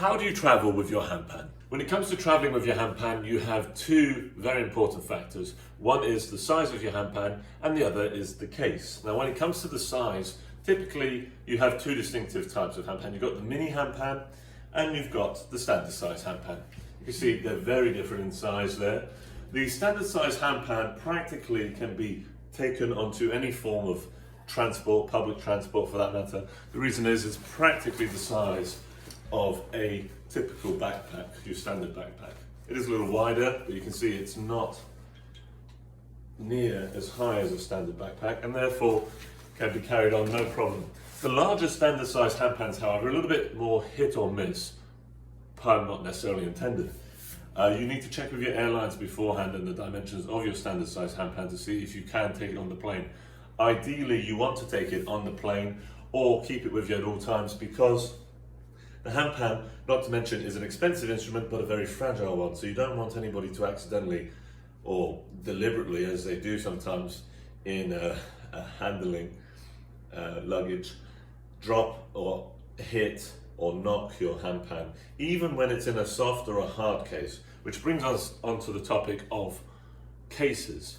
How do you travel with your handpan? When it comes to traveling with your handpan, you have two very important factors. One is the size of your handpan and the other is the case. Now when it comes to the size, typically you have two distinctive types of handpan. You've got the mini handpan and you've got the standard size handpan. You can see they're very different in size there. The standard size handpan practically can be taken onto any form of transport, public transport for that matter. The reason is it's practically the size of a typical backpack, your standard backpack. It is a little wider, but you can see it's not near as high as a standard backpack and therefore can be carried on no problem. The larger standard size handpans, however, are a little bit more hit or miss, pun not necessarily intended. You need to check with your airlines beforehand and the dimensions of your standard size handpan to see if you can take it on the plane. Ideally, you want to take it on the plane or keep it with you at all times because the handpan, not to mention, is an expensive instrument but a very fragile one, so you don't want anybody to accidentally or deliberately, as they do sometimes in handling luggage, drop or hit or knock your handpan, even when it's in a soft or a hard case, which brings us onto the topic of cases.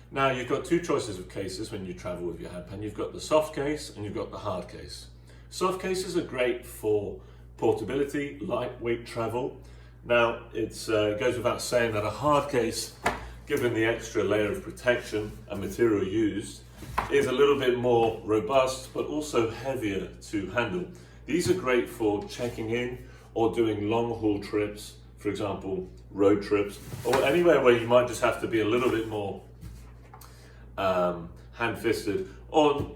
Now you've got two choices of cases when you travel with your handpan. You've got the soft case and you've got the hard case. Soft cases are great for portability, lightweight travel. Now it goes without saying that a hard case, given the extra layer of protection and material used, is a little bit more robust but also heavier to handle. These are great for checking in or doing long haul trips, for example road trips, or anywhere where you might just have to be a little bit more hand-fisted or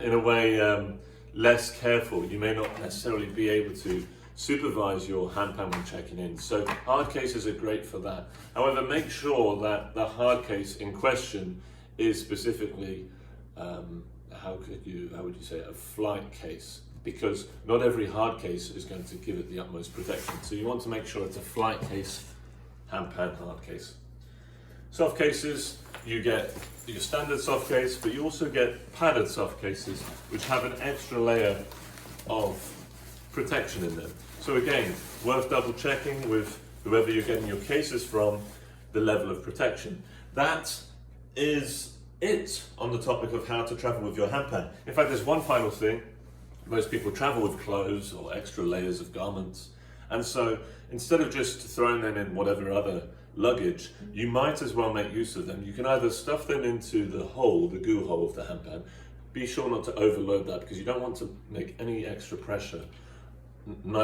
in a way less careful. You may not necessarily be able to supervise your handpan when checking in. So hard cases are great for that. However, make sure that the hard case in question is specifically, how would you say, a flight case, because not every hard case is going to give it the utmost protection. So you want to make sure it's a flight case, handpan hard case. Soft cases, you get your standard soft case, but you also get padded soft cases, which have an extra layer of protection in them. So again, worth double checking with whoever you're getting your cases from, the level of protection. That is it on the topic of how to travel with your handpan. In fact, there's one final thing. Most people travel with clothes or extra layers of garments. And so instead of just throwing them in whatever other luggage, you might as well make use of them. You can either stuff them into the hole, the goo hole of the handpan. Be sure not to overload that because you don't want to make any extra pressure